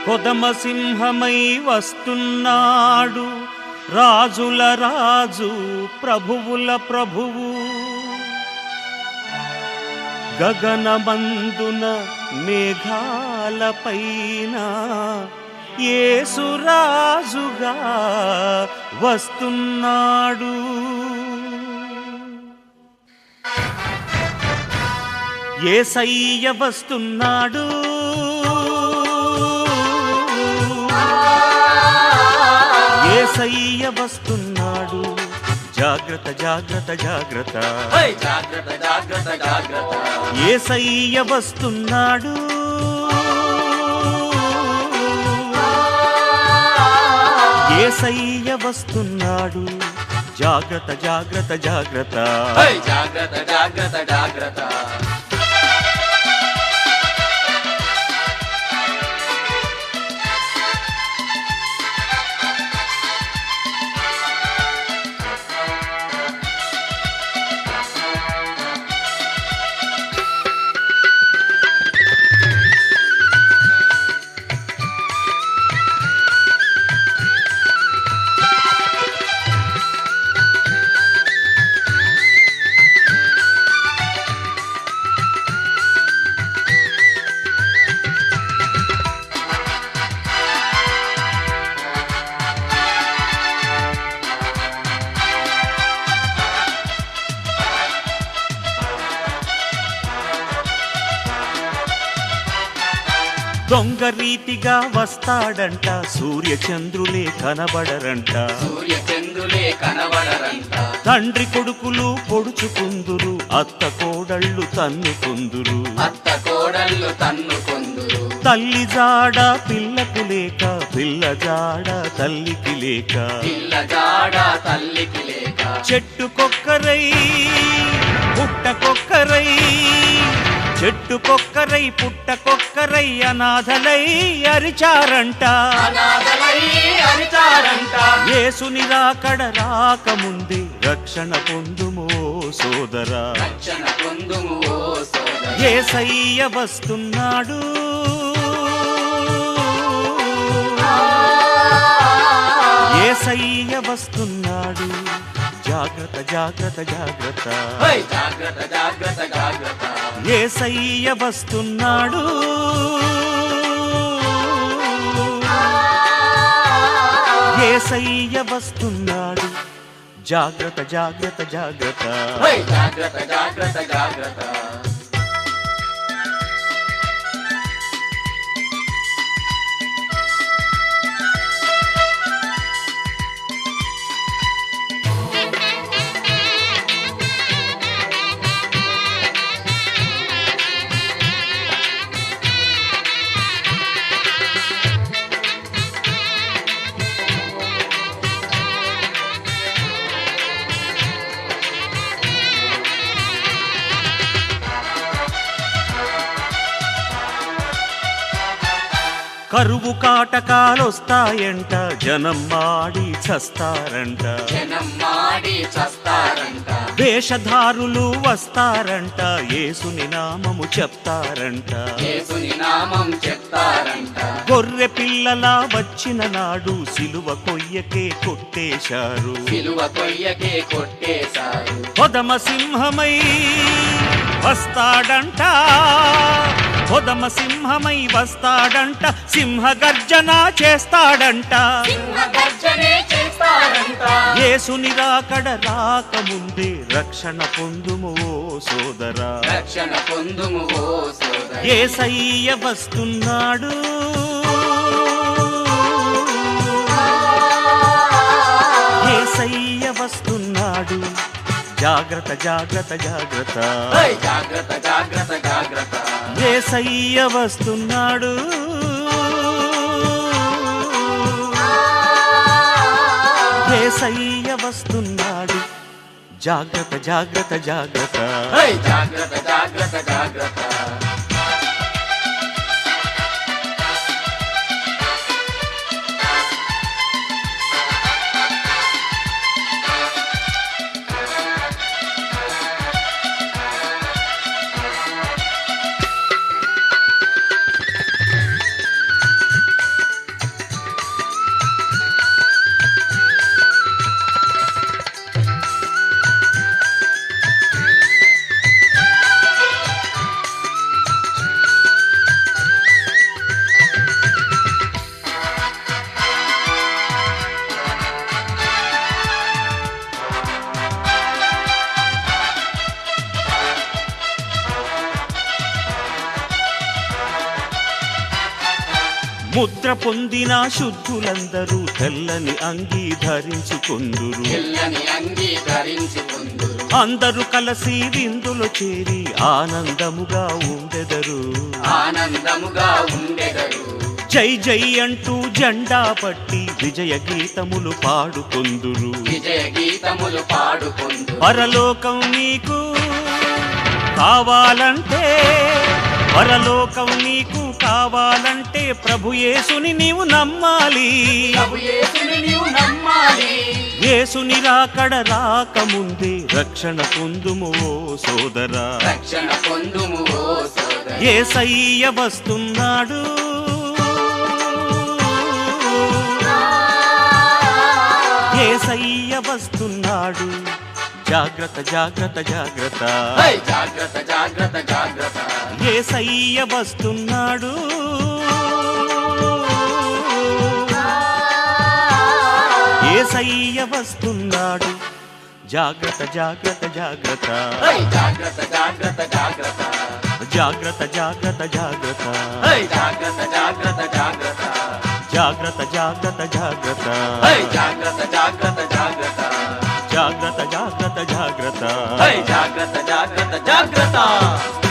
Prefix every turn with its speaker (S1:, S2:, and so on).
S1: కొదమసింహమై వస్తున్నాడు, రాజుల రాజు ప్రభువుల ప్రభువు. గగనమందున మేఘాలపైన యేసురాజుగా వస్తున్నాడు. యేసయ్య వస్తున్నాడు, యేసయ్య వస్తున్నాడు. జాగ్రత్త జాగ్రత్త జాగ్రత్త,
S2: జాగ్రత్త జాగ్రత్త జాగ్రత్త.
S1: యేసయ్య వస్తున్నాడు, యేసయ్య వస్తున్నాడు. జాగ్రత్త జాగ్రత్త జాగ్రత్త,
S2: జాగ్రత్త జాగ్రత్త జాగ్రత్త.
S1: దొంగ రీతిగా వస్తాడంట, సూర్యచంద్రులే కనబడరంట,
S2: సూర్యచంద్రులే కనబడరంట.
S1: తండ్రి కొడుకులు పొడుచుకుందురు, అత్త కోడళ్ళు తన్నుకుందురు,
S2: అత్త కోడళ్ళు తన్నుకుందురు.
S1: తల్లి జాడ పిల్లకు లేక, పిల్ల జాడ తల్లికి లేక,
S2: పిల్ల జాడ తల్లికి లేక.
S1: చెట్టుకొక్కరై పుట్టకొక్కరై, చెట్టుకొక్కరై పుట్టకొక్కరై అనాథలై అరిచారంట,
S2: అనాథలై అరిచారంట.
S1: యేసుని రాకడ రాకముందే రక్షణ పొందుమో సోదరా,
S2: రక్షణ పొందుము ఓ సోదరా.
S1: యేసయ్య వస్తున్నాడు, యేసయ్య వస్తున్నాడు. జాగ్రత్త జాగ్రత్త జాగ్రత్త,
S2: జాగ్రత్త జాగ్రత్త జాగ్రత్త.
S1: యేసయ్య వస్తున్నాడు, యేసయ్య వస్తున్నాడు. జాగ్రత్త జాగ్రత్త జాగ్రత్త,
S2: జాగ్రత్త జాగ్రత్త జాగ్రత్త.
S1: కరువు కాటకాలొస్తాయంట, జనం మాడి చస్తారంట,
S2: జనం మాడి చస్తారంట.
S1: వేషధారులు వస్తారంట, యేసుని నామము చెప్తారంట,
S2: యేసుని నామం చెప్తారంట.
S1: గొర్రె పిల్లలా వచ్చిన నాడు సిలువ కొయ్యకే కొట్టేశారు,
S2: సిలువ కొయ్యకే కొట్టేశారు.
S1: కొదమ సింహమై వస్తాడంట, కొదమ సింహమై వస్తాడంట, సింహ గర్జన చేస్తాడంట,
S2: సింహగర్జనే చేస్తారంట.
S1: యేసుని రాకడ రాకముందే రక్షణ పొందుము ఓ సోదరా,
S2: రక్షణ పొందుము ఓ సోదరా.
S1: యేసయ్య వస్తున్నాడు, యేసయ్య వస్తున్నాడు. జాగ్రత్త జాగ్రత్త జాగ్రత్త,
S2: జాగ్రత్త జాగ్రత్త జాగ్రత్త.
S1: యేసయ్య వస్తున్నాడు, యేసయ్య వస్తున్నాడు. జాగ్రత్త జాగ్రత్త జాగ్రత్త,
S2: జాగ్రత్త జాగ్రత్త జాగ్రత్త.
S1: ముద్ర పొందిన శుద్ధులందరూ తెల్లని అంగీ ధరించుకొందురు.
S2: తెల్లని అంగీ ధరించుకొందురు.
S1: అందరూ కలిసి విందులో చేరి ఆనందముగా ఉండెదరు.
S2: ఆనందముగా ఉండెదరు.
S1: జై జై అంటూ జెండా పట్టి విజయ గీతములు పాడుకొందురు.
S2: విజయ గీతములు పాడుకొందురు.
S1: పరలోకం నీకు కావాలంటే, పరలోకం నీకు కావాలంటే ప్రభు యేసుని నీవు నమ్మాలి.
S2: ప్రభు యేసుని నీవు నమ్మాలి.
S1: యేసుని రాకడ రాకముందే రక్షణ పొందుము ఓ సోదరా.
S2: రక్షణ పొందుము ఓ సోదరా.
S1: యేసయ్య వస్తున్నాడు, యేసయ్య వస్తున్నాడు. జాగ్రత్త జాగ్రత్త జాగ్రత్త,
S2: హై జాగ్రత్త జాగ్రత్త జాగ్రత్త.
S1: యేసయ్య వస్తున్నాడు, యేసయ్య వస్తున్నాడు. జాగ్రత్త జాగ్రత్త జాగ్రత్త,
S2: హై జాగ్రత్త జాగ్రత్త జాగ్రత్త.
S1: జాగ్రత్త జాగ్రత్త జాగ్రత్త,
S2: హై జాగ్రత్త జాగ్రత్త జాగ్రత్త.
S1: జాగ్రత్త జాగ్రత్త జాగ్రత్త,
S2: హై జాగ్రత్త జాగ్రత్త జాగ్రత్త.
S1: జాగ్రత్త జాగ్రత్త జాగ్రత్త.
S2: హై జాగ్రత్త జాగ్రత్త జాగ్రత్త.